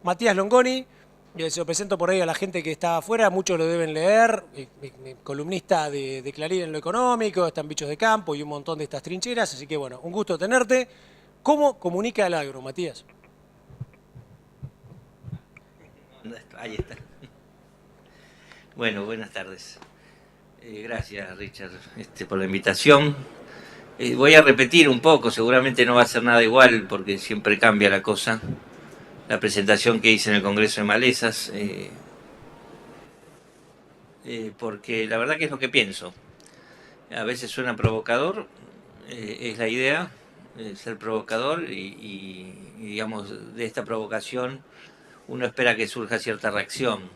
Matías Longoni, se lo presento por ahí a la gente que está afuera, muchos lo deben leer, columnista de Clarín en lo económico, están Bichos de Campo y un montón de estas trincheras, así que bueno, un gusto tenerte. ¿Cómo comunica el agro, Matías? Ahí está. Bueno, buenas tardes. Gracias, Richard, por la invitación. Voy a repetir un poco, seguramente no va a ser nada igual porque siempre cambia la cosa. La presentación que hice en el Congreso de Malezas, porque la verdad que es lo que pienso. A veces suena provocador, es la idea, ser provocador y, digamos, de esta provocación uno espera que surja cierta reacción.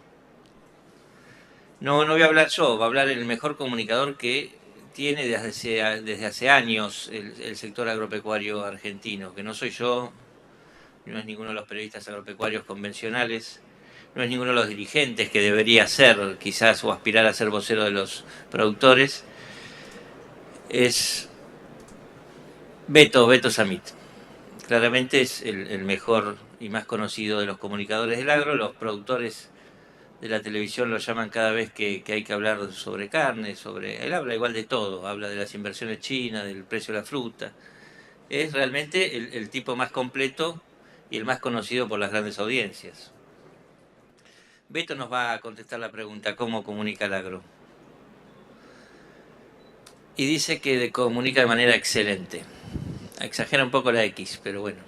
No voy a hablar yo, va a hablar el mejor comunicador que tiene desde hace años el sector agropecuario argentino, que no soy yo, no es ninguno de los periodistas agropecuarios convencionales, no es ninguno de los dirigentes que debería ser, quizás, o aspirar a ser vocero de los productores, es Beto Samit. Claramente es el mejor y más conocido de los comunicadores del agro. Los productores de la televisión lo llaman cada vez que hay que hablar sobre carne, él habla igual de todo, habla de las inversiones chinas, del precio de la fruta. Es realmente el tipo más completo y el más conocido por las grandes audiencias. Beto nos va a contestar la pregunta, ¿cómo comunica el agro? Y dice que comunica de manera excelente. Exagera un poco la X, pero bueno.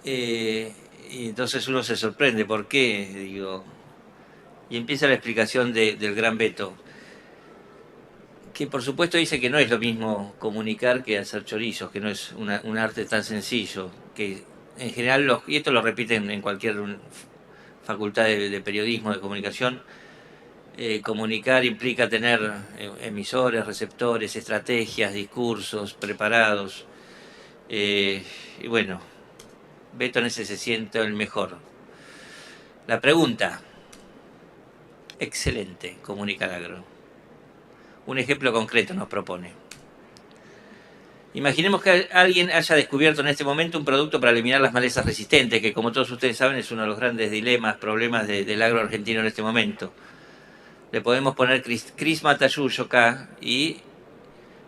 Y entonces uno se sorprende, ¿por qué? Digo, y empieza la explicación del gran Beto, que por supuesto dice que no es lo mismo comunicar que hacer chorizos, que no es un arte tan sencillo, que en general, y esto lo repiten en cualquier facultad de periodismo, de comunicación, comunicar implica tener emisores, receptores, estrategias, discursos preparados, y bueno, Beto en ese se siente el mejor. La pregunta, excelente, comunica el agro. Un ejemplo concreto nos propone. Imaginemos que alguien haya descubierto en este momento un producto para eliminar las malezas resistentes, que como todos ustedes saben es uno de los grandes dilemas, problemas del agro argentino en este momento. Le podemos poner Crisma Tayuyo acá y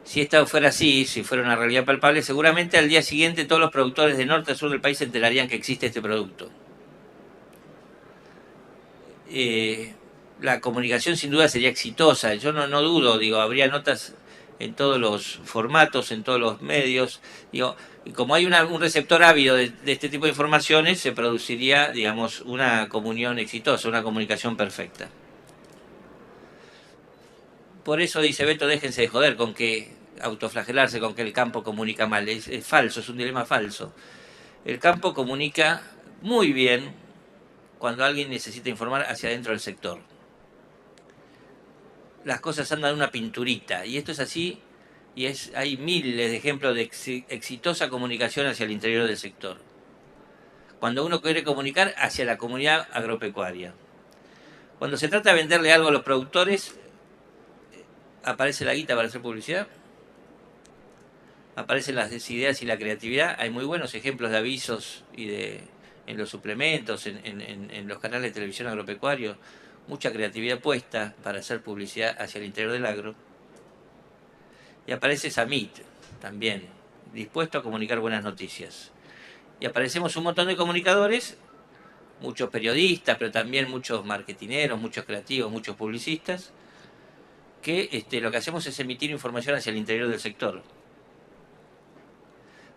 si esto fuera así, si fuera una realidad palpable, seguramente al día siguiente todos los productores de norte a sur del país se enterarían que existe este producto. La comunicación sin duda sería exitosa, yo no dudo, digo, habría notas en todos los formatos, en todos los medios, digo, y como hay un receptor ávido de este tipo de informaciones, se produciría, digamos, una comunión exitosa, una comunicación perfecta. Por eso dice Beto, déjense de joder con que autoflagelarse con que el campo comunica mal, es falso, es un dilema falso. El campo comunica muy bien cuando alguien necesita informar hacia adentro del sector. Las cosas andan una pinturita, y esto es así, y hay miles de ejemplos de exitosa comunicación hacia el interior del sector. Cuando uno quiere comunicar hacia la comunidad agropecuaria. Cuando se trata de venderle algo a los productores, aparece la guita para hacer publicidad, aparecen las ideas y la creatividad. Hay muy buenos ejemplos de avisos en los suplementos, en los canales de televisión agropecuarios, mucha creatividad puesta para hacer publicidad hacia el interior del agro. Y aparece Samit también, dispuesto a comunicar buenas noticias. Y aparecemos un montón de comunicadores, muchos periodistas, pero también muchos marketineros, muchos creativos, muchos publicistas, que lo que hacemos es emitir información hacia el interior del sector.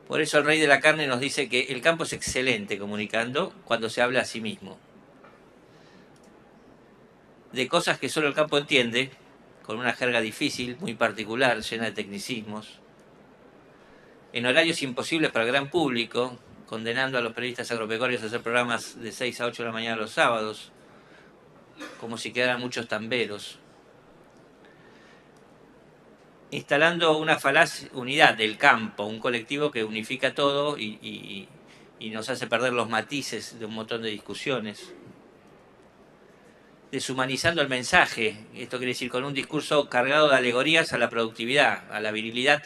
Por eso el rey de la carne nos dice que el campo es excelente comunicando cuando se habla a sí mismo. De cosas que solo el campo entiende, con una jerga difícil, muy particular, llena de tecnicismos, en horarios imposibles para el gran público, condenando a los periodistas agropecuarios a hacer programas de 6 a 8 de la mañana los sábados, como si quedaran muchos tamberos, instalando una falaz unidad del campo, un colectivo que unifica todo y nos hace perder los matices de un montón de discusiones, deshumanizando el mensaje, esto quiere decir con un discurso cargado de alegorías a la productividad, a la virilidad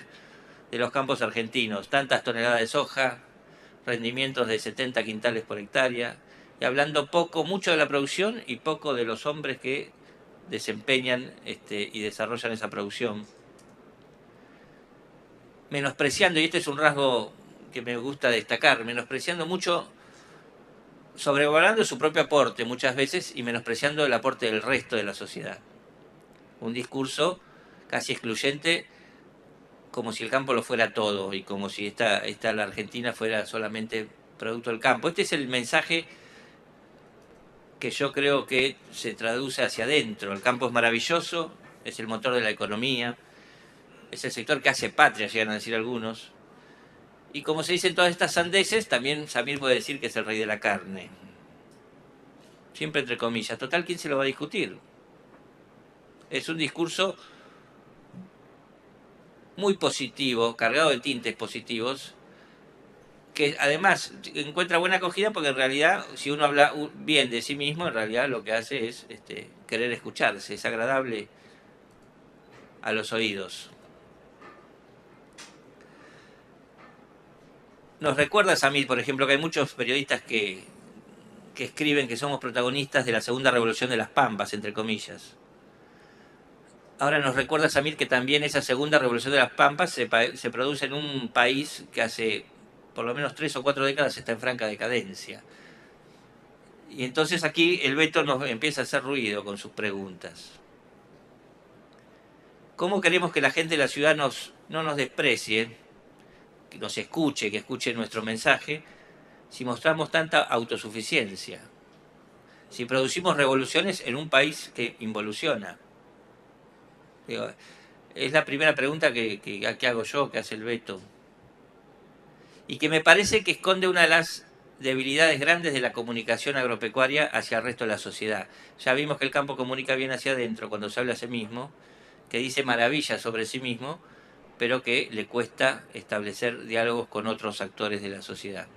de los campos argentinos, tantas toneladas de soja, rendimientos de 70 quintales por hectárea, y hablando mucho de la producción y poco de los hombres que desempeñan y desarrollan esa producción. Menospreciando, y este es un rasgo que me gusta destacar, menospreciando mucho, sobrevalorando su propio aporte muchas veces y menospreciando el aporte del resto de la sociedad. Un discurso casi excluyente, como si el campo lo fuera todo y como si la Argentina fuera solamente producto del campo. Este es el mensaje que yo creo que se traduce hacia adentro. El campo es maravilloso, es el motor de la economía, es el sector que hace patria, llegan a decir algunos. Y como se dicen todas estas sandeces, también Samir puede decir que es el rey de la carne. Siempre entre comillas. Total, ¿quién se lo va a discutir? Es un discurso muy positivo, cargado de tintes positivos, que además encuentra buena acogida porque en realidad, si uno habla bien de sí mismo, en realidad lo que hace es querer escucharse, es agradable a los oídos. Nos recuerda, Samir, por ejemplo, que hay muchos periodistas que escriben que somos protagonistas de la segunda revolución de las Pampas, entre comillas. Ahora nos recuerda, Samir, que también esa segunda revolución de las Pampas se produce en un país que hace por lo menos 3 o 4 décadas está en franca decadencia. Y entonces aquí el Beto nos empieza a hacer ruido con sus preguntas. ¿Cómo queremos que la gente de la ciudad no nos desprecie, que nos escuche, que escuche nuestro mensaje, si mostramos tanta autosuficiencia? Si producimos revoluciones en un país que involuciona. Digo, es la primera pregunta que hago yo, que hace el Beto. Y que me parece que esconde una de las debilidades grandes de la comunicación agropecuaria hacia el resto de la sociedad. Ya vimos que el campo comunica bien hacia adentro cuando se habla a sí mismo, que dice maravillas sobre sí mismo, pero que le cuesta establecer diálogos con otros actores de la sociedad.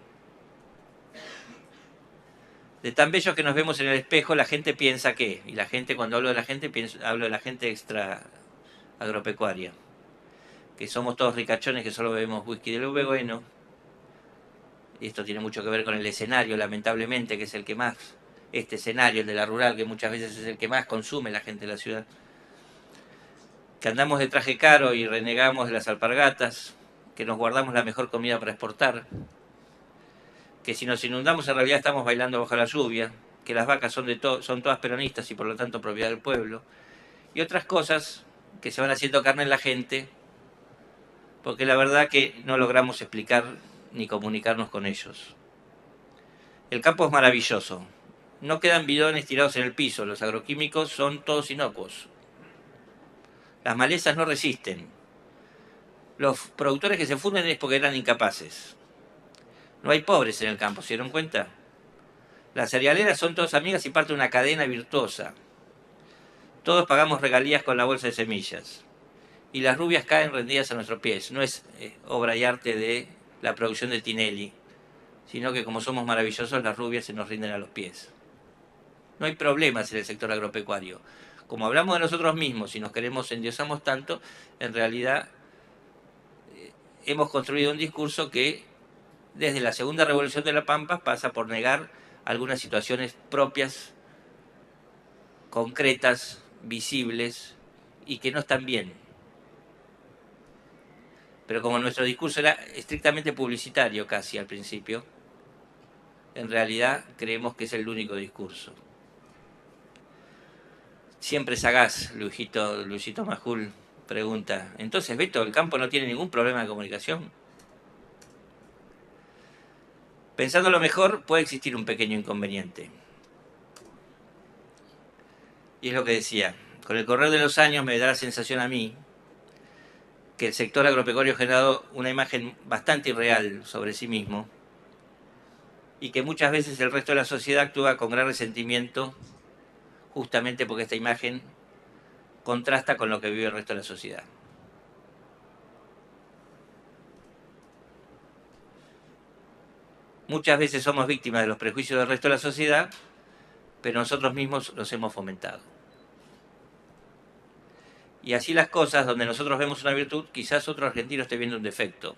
De tan bellos que nos vemos en el espejo, la gente piensa que, y la gente, cuando hablo de la gente, hablo de la gente extra agropecuaria, que somos todos ricachones que solo bebemos whisky del bueno. Y esto tiene mucho que ver con el escenario, lamentablemente, que es el que más, este escenario, el de la rural, que muchas veces es el que más consume la gente de la ciudad. Que andamos de traje caro y renegamos de las alpargatas, que nos guardamos la mejor comida para exportar, que si nos inundamos en realidad estamos bailando bajo la lluvia, que las vacas son todas peronistas y por lo tanto propiedad del pueblo, y otras cosas que se van haciendo carne en la gente, porque la verdad que no logramos explicar ni comunicarnos con ellos. El campo es maravilloso. No quedan bidones tirados en el piso, los agroquímicos son todos inocuos. Las malezas no resisten. Los productores que se funden es porque eran incapaces. No hay pobres en el campo, ¿se dieron cuenta? Las cerealeras son todas amigas y parte de una cadena virtuosa. Todos pagamos regalías con la bolsa de semillas. Y las rubias caen rendidas a nuestros pies. No es obra y arte de la producción de Tinelli, sino que como somos maravillosos, las rubias se nos rinden a los pies. No hay problemas en el sector agropecuario. Como hablamos de nosotros mismos y nos endiosamos tanto, en realidad hemos construido un discurso que desde la segunda revolución de la Pampa pasa por negar algunas situaciones propias, concretas, visibles y que no están bien. Pero como nuestro discurso era estrictamente publicitario casi al principio, en realidad creemos que es el único discurso. Siempre sagaz, Luisito Majul pregunta, entonces Beto, ¿el campo no tiene ningún problema de comunicación? Pensando lo mejor, puede existir un pequeño inconveniente. Y es lo que decía, con el correr de los años me da la sensación a mí que el sector agropecuario ha generado una imagen bastante irreal sobre sí mismo y que muchas veces el resto de la sociedad actúa con gran resentimiento justamente porque esta imagen contrasta con lo que vive el resto de la sociedad. Muchas veces somos víctimas de los prejuicios del resto de la sociedad, pero nosotros mismos los hemos fomentado. Y así las cosas, donde nosotros vemos una virtud, quizás otro argentino esté viendo un defecto.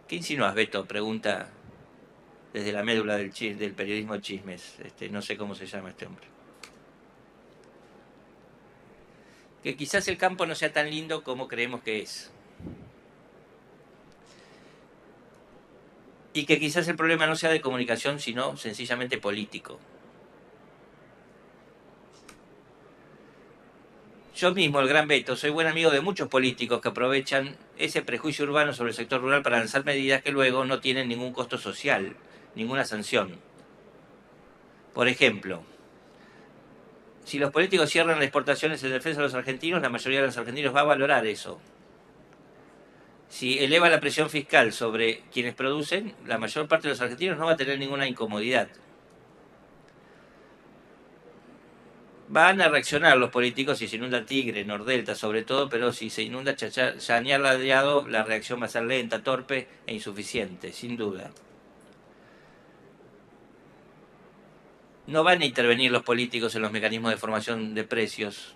¿Qué insinúas, Beto? Pregunta desde la médula del periodismo chismes. No sé cómo se llama este hombre. Que quizás el campo no sea tan lindo como creemos que es. Y que quizás el problema no sea de comunicación, sino sencillamente político. Yo mismo, el gran Beto, soy buen amigo de muchos políticos que aprovechan ese prejuicio urbano sobre el sector rural para lanzar medidas que luego no tienen ningún costo social, ninguna sanción. Por ejemplo, si los políticos cierran las exportaciones en defensa de los argentinos, la mayoría de los argentinos va a valorar eso. Si eleva la presión fiscal sobre quienes producen, la mayor parte de los argentinos no va a tener ninguna incomodidad. Van a reaccionar los políticos si se inunda Tigre, Nordelta sobre todo, pero si se inunda Chañar Ladeado, la reacción va a ser lenta, torpe e insuficiente, sin duda. No van a intervenir los políticos en los mecanismos de formación de precios,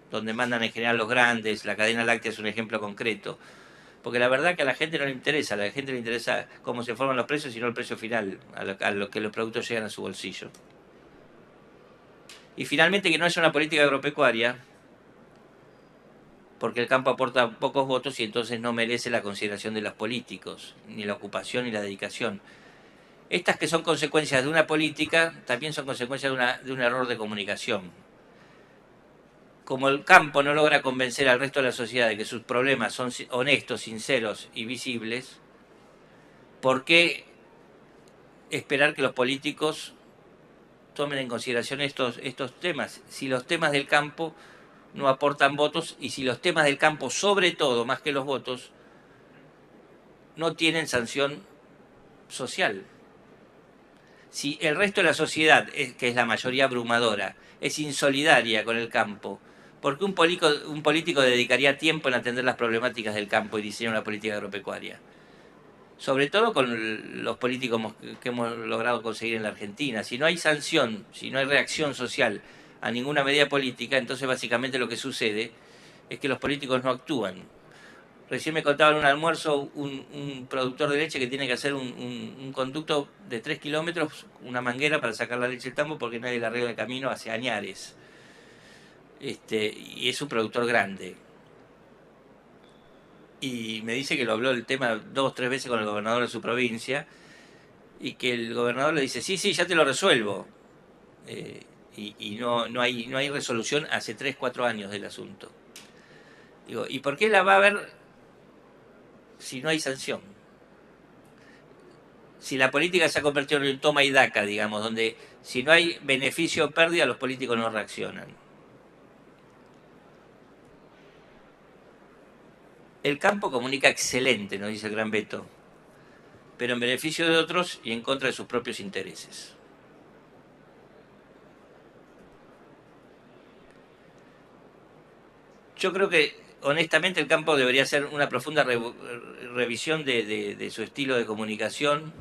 donde mandan en general los grandes, la cadena láctea es un ejemplo concreto. Porque la verdad que a la gente no le interesa, a la gente le interesa cómo se forman los precios y no el precio final, a lo que los productos llegan a su bolsillo. Y finalmente que no haya una política agropecuaria, porque el campo aporta pocos votos y entonces no merece la consideración de los políticos, ni la ocupación ni la dedicación. Estas que son consecuencias de una política, también son consecuencias de un error de comunicación. Como el campo no logra convencer al resto de la sociedad de que sus problemas son honestos, sinceros y visibles, ¿por qué esperar que los políticos tomen en consideración estos temas? Si los temas del campo no aportan votos y si los temas del campo, sobre todo, más que los votos, no tienen sanción social. Si el resto de la sociedad, que es la mayoría abrumadora, es insolidaria con el campo, ¿por qué un político dedicaría tiempo en atender las problemáticas del campo y diseñar una política agropecuaria? Sobre todo con los políticos que hemos logrado conseguir en la Argentina. Si no hay sanción, si no hay reacción social a ninguna medida política, entonces básicamente lo que sucede es que los políticos no actúan. Recién me contaba en un almuerzo un productor de leche que tiene que hacer un conducto de 3 kilómetros, una manguera para sacar la leche del tambo porque nadie le arregla el camino hacia Añares. Y es un productor grande. Y me dice que lo habló el tema 2 o 3 veces con el gobernador de su provincia y que el gobernador le dice, sí, ya te lo resuelvo. Y no hay resolución hace 3, 4 años del asunto. Digo, ¿y por qué la va a haber si no hay sanción? Si la política se ha convertido en un toma y daca, digamos, donde si no hay beneficio o pérdida, los políticos no reaccionan. El campo comunica excelente, nos dice el gran Beto, pero en beneficio de otros y en contra de sus propios intereses. Yo creo que, honestamente, el campo debería hacer una profunda revisión de su estilo de comunicación,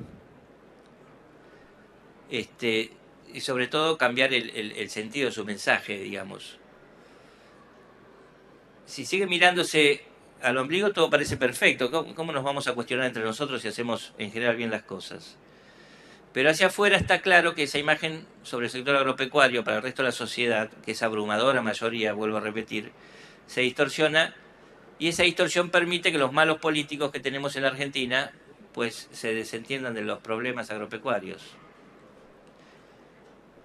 y sobre todo cambiar el sentido de su mensaje, digamos. Si sigue mirándose al ombligo, todo parece perfecto. ¿Cómo nos vamos a cuestionar entre nosotros si hacemos en general bien las cosas? Pero hacia afuera está claro que esa imagen sobre el sector agropecuario para el resto de la sociedad, que es abrumadora mayoría, vuelvo a repetir, se distorsiona, y esa distorsión permite que los malos políticos que tenemos en la Argentina pues se desentiendan de los problemas agropecuarios.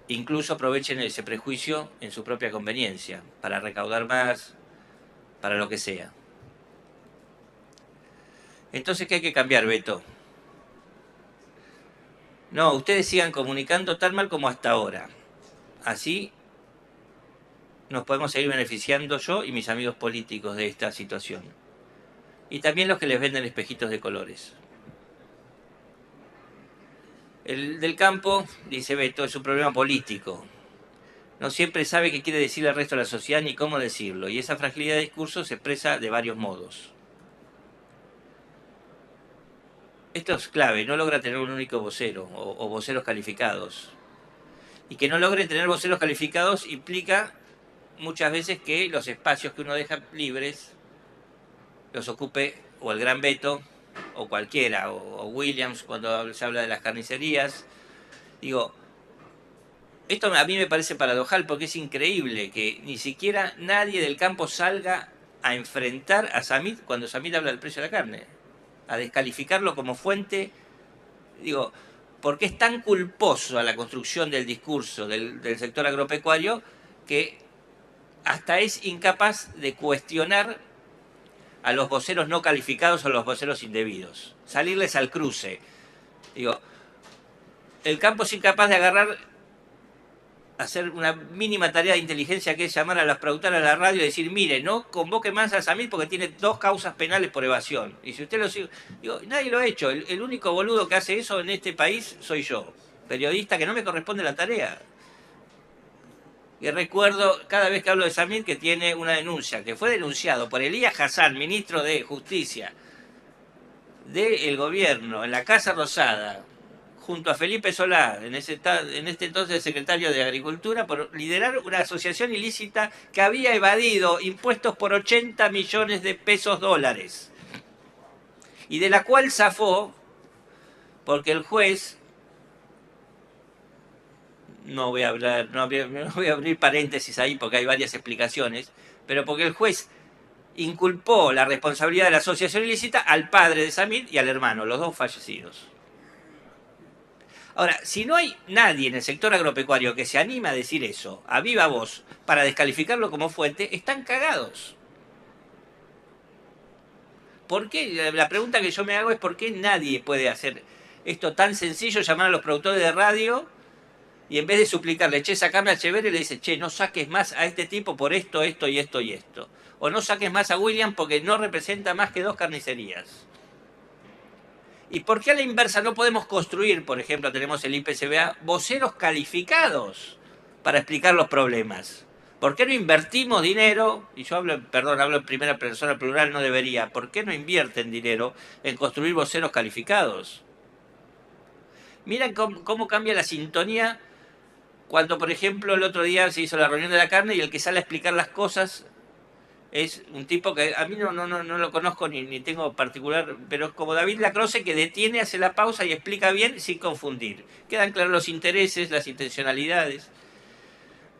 Incluso aprovechen ese prejuicio en su propia conveniencia, para recaudar más, para lo que sea. Entonces, ¿qué hay que cambiar, Beto? No, ustedes sigan comunicando tan mal como hasta ahora. Así nos podemos seguir beneficiando yo y mis amigos políticos de esta situación. Y también los que les venden espejitos de colores. El del campo, dice Beto, es un problema político. No siempre sabe qué quiere decir al resto de la sociedad ni cómo decirlo, y esa fragilidad de discurso se expresa de varios modos. Esto es clave, no logra tener un único vocero o voceros calificados. Y que no logre tener voceros calificados implica muchas veces que los espacios que uno deja libres los ocupe o el gran Beto o cualquiera, o Williams cuando se habla de las carnicerías. Digo, esto a mí me parece paradojal porque es increíble que ni siquiera nadie del campo salga a enfrentar a Samit cuando Samit habla del precio de la carne, a descalificarlo como fuente. Digo, porque es tan culposo a la construcción del discurso del sector agropecuario que hasta es incapaz de cuestionar a los voceros no calificados o a los voceros indebidos, salirles al cruce. Digo, el campo es incapaz de agarrar, hacer una mínima tarea de inteligencia, que es llamar a las productoras de la radio y decir, mire, no convoque más a Samit porque tiene 2 causas penales por evasión. Y si usted lo sigue, digo, nadie lo ha hecho. El único boludo que hace eso en este país soy yo, periodista, que no me corresponde la tarea. Y recuerdo cada vez que hablo de Samit que tiene una denuncia, que fue denunciado por Elías Hassan, ministro de Justicia del gobierno, en la Casa Rosada, junto a Felipe Solá, en este entonces secretario de Agricultura, por liderar una asociación ilícita que había evadido impuestos por 80 millones de pesos dólares. Y de la cual zafó porque el juez, no voy a abrir paréntesis ahí porque hay varias explicaciones, pero porque el juez inculpó la responsabilidad de la asociación ilícita al padre de Samit y al hermano, los 2 fallecidos. Ahora, si no hay nadie en el sector agropecuario que se anima a decir eso, a viva voz, para descalificarlo como fuente, están cagados. ¿Por qué? La pregunta que yo me hago es por qué nadie puede hacer esto tan sencillo, llamar a los productores de radio y en vez de suplicarle, che, sacame a Chevere, le dice, che, no saques más a este tipo por esto, esto y esto y esto. O no saques más a William porque no representa más que 2 carnicerías. ¿Y por qué a la inversa no podemos construir, por ejemplo, tenemos el IPCBA, voceros calificados para explicar los problemas? ¿Por qué no invertimos dinero? Y yo hablo en primera persona plural, no debería. ¿Por qué no invierten dinero en construir voceros calificados? Miren cómo cambia la sintonía cuando, por ejemplo, el otro día se hizo la reunión de la carne y el que sale a explicar las cosas es un tipo que a mí no lo conozco ni tengo particular, pero es como David Lacroce, que detiene, hace la pausa y explica bien sin confundir. Quedan claros los intereses, las intencionalidades.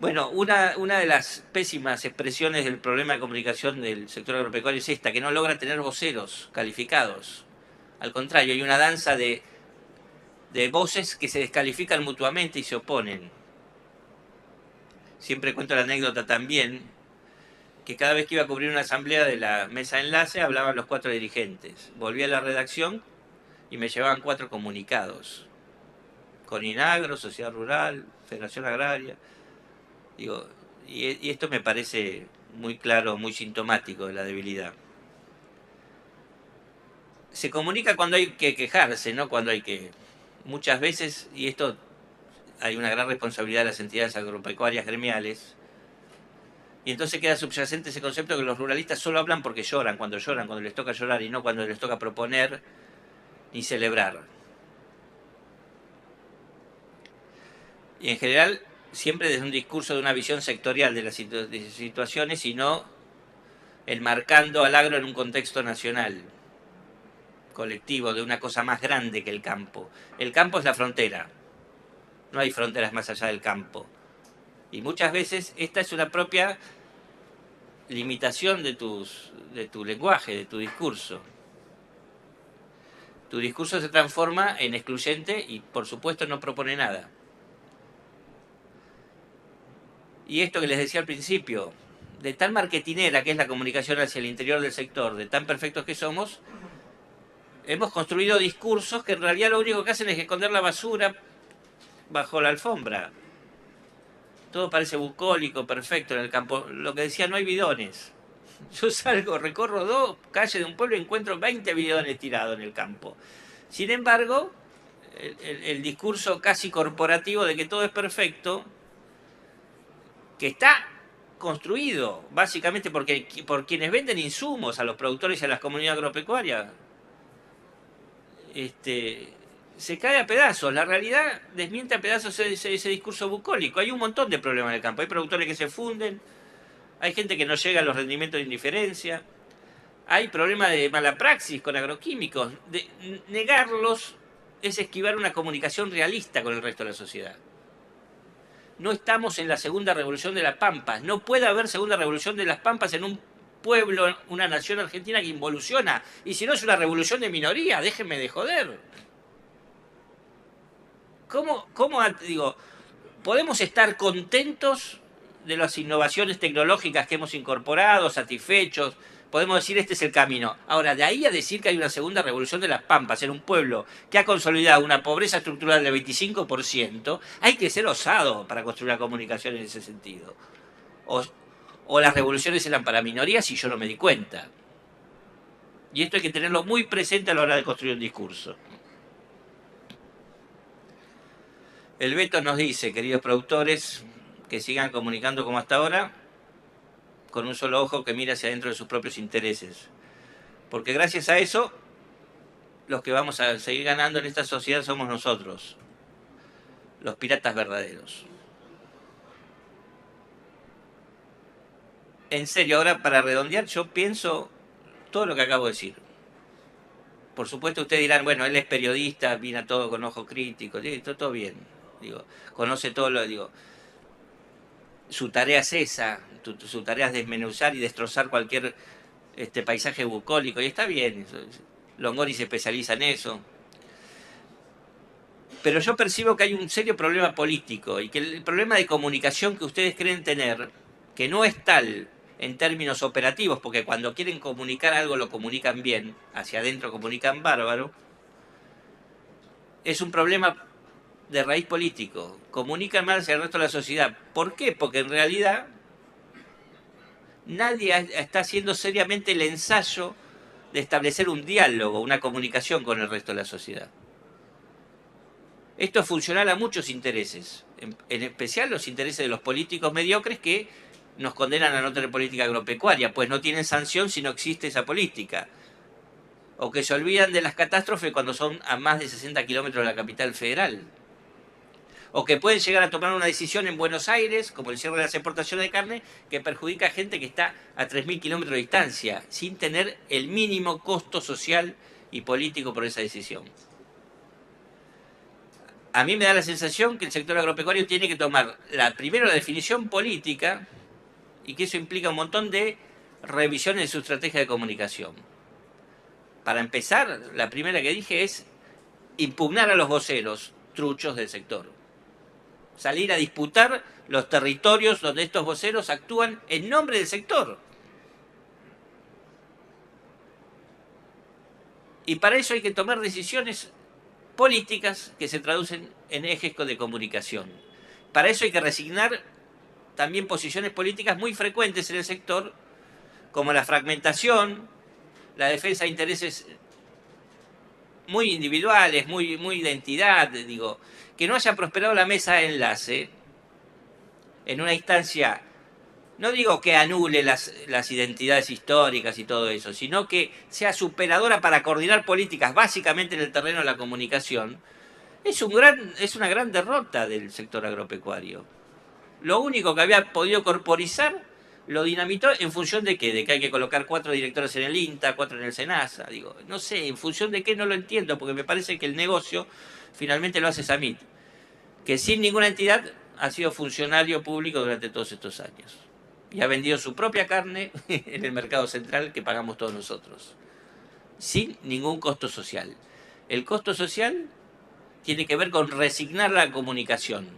Bueno, una de las pésimas expresiones del problema de comunicación del sector agropecuario es esta, que no logra tener voceros calificados. Al contrario, hay una danza de voces que se descalifican mutuamente y se oponen. Siempre cuento la anécdota también, que cada vez que iba a cubrir una asamblea de la mesa de enlace hablaban los 4 dirigentes. Volví a la redacción y me llevaban 4 comunicados. Coninagro, Sociedad Rural, Federación Agraria. Digo, y esto me parece muy claro, muy sintomático de la debilidad. Se comunica cuando hay que quejarse, no cuando hay que... Muchas veces, y esto hay una gran responsabilidad de las entidades agropecuarias gremiales, y entonces queda subyacente ese concepto que los ruralistas solo hablan porque lloran, cuando les toca llorar y no cuando les toca proponer ni celebrar. Y en general, siempre desde un discurso de una visión sectorial de las situaciones y no enmarcando al agro en un contexto nacional, colectivo, de una cosa más grande que el campo. El campo es la frontera, no hay fronteras más allá del campo. Y muchas veces esta es una propia limitación de tu lenguaje, de tu discurso. Tu discurso se transforma en excluyente y por supuesto no propone nada. Y esto que les decía al principio, de tan marketinera que es la comunicación hacia el interior del sector, de tan perfectos que somos, hemos construido discursos que en realidad lo único que hacen es esconder la basura bajo la alfombra. Todo parece bucólico, perfecto en el campo. Lo que decía, no hay bidones. Yo salgo, recorro 2 calles de un pueblo y encuentro 20 bidones tirados en el campo. Sin embargo, el discurso casi corporativo de que todo es perfecto, que está construido básicamente por quienes venden insumos a los productores y a las comunidades agropecuarias, se cae a pedazos. La realidad desmiente a pedazos ese discurso bucólico. Hay un montón de problemas en el campo. Hay productores que se funden, hay gente que no llega a los rendimientos de indiferencia, hay problemas de mala praxis con agroquímicos. Negarlos es esquivar una comunicación realista con el resto de la sociedad. No estamos en la segunda revolución de las Pampas. No puede haber segunda revolución de las Pampas en un pueblo, una nación argentina que involuciona. Y si no es una revolución de minoría, déjenme de joder. ¿Cómo digo, podemos estar contentos de las innovaciones tecnológicas que hemos incorporado, satisfechos? Podemos decir, este es el camino. Ahora, de ahí a decir que hay una segunda revolución de las Pampas en un pueblo que ha consolidado una pobreza estructural del 25%, hay que ser osado para construir la comunicación en ese sentido. O las revoluciones eran para minorías y yo no me di cuenta. Y esto hay que tenerlo muy presente a la hora de construir un discurso. El veto nos dice, queridos productores, que sigan comunicando como hasta ahora, con un solo ojo que mira hacia adentro de sus propios intereses. Porque gracias a eso, los que vamos a seguir ganando en esta sociedad somos nosotros, los piratas verdaderos. En serio, ahora para redondear, yo pienso todo lo que acabo de decir. Por supuesto ustedes dirán, bueno, él es periodista, mira todo con ojo crítico, todo bien, digo, conoce todo lo, digo, su tarea es esa, su tarea es desmenuzar y destrozar cualquier paisaje bucólico, y está bien, Longoni se especializa en eso. Pero yo percibo que hay un serio problema político y que el problema de comunicación que ustedes creen tener, que no es tal en términos operativos, porque cuando quieren comunicar algo lo comunican bien, hacia adentro comunican bárbaro, es un problema de raíz político. Comunican mal hacia el resto de la sociedad. ¿Por qué? Porque en realidad nadie está haciendo seriamente el ensayo de establecer un diálogo, una comunicación con el resto de la sociedad. Esto es funcional a muchos intereses, en especial los intereses de los políticos mediocres que nos condenan a no tener política agropecuaria, pues no tienen sanción si no existe esa política. O que se olvidan de las catástrofes cuando son a más de 60 kilómetros de la capital federal. O que pueden llegar a tomar una decisión en Buenos Aires, como el cierre de las exportaciones de carne, que perjudica a gente que está a 3.000 kilómetros de distancia, sin tener el mínimo costo social y político por esa decisión. A mí me da la sensación que el sector agropecuario tiene que tomar primero la definición política, y que eso implica un montón de revisiones de su estrategia de comunicación. Para empezar, la primera que dije es impugnar a los voceros truchos del sector. Salir a disputar los territorios donde estos voceros actúan en nombre del sector. Y para eso hay que tomar decisiones políticas que se traducen en ejes de comunicación. Para eso hay que resignar también posiciones políticas muy frecuentes en el sector, como la fragmentación, la defensa de intereses muy individuales, muy de identidad, digo, que no haya prosperado la mesa de enlace en una instancia, no digo que anule las identidades históricas y todo eso, sino que sea superadora para coordinar políticas básicamente en el terreno de la comunicación, es una gran derrota del sector agropecuario. Lo único que había podido corporizar lo dinamitó en función de qué, de que hay que colocar 4 directores en el INTA, 4 en el SENASA, digo, no sé, en función de qué no lo entiendo, porque me parece que el negocio finalmente lo hace Samit, que sin ninguna entidad ha sido funcionario público durante todos estos años y ha vendido su propia carne en el mercado central que pagamos todos nosotros, sin ningún costo social. El costo social tiene que ver con resignar la comunicación.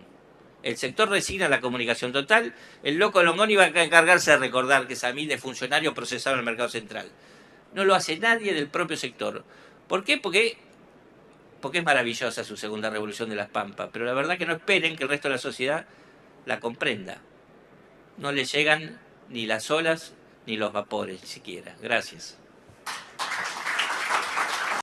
El sector resigna la comunicación total. El loco Longoni va a encargarse de recordar que Samit es funcionario procesado en el mercado central. No lo hace nadie del propio sector. ¿Por qué? Porque es maravillosa su segunda revolución de las Pampas, pero la verdad que no esperen que el resto de la sociedad la comprenda. No le llegan ni las olas ni los vapores siquiera. Gracias.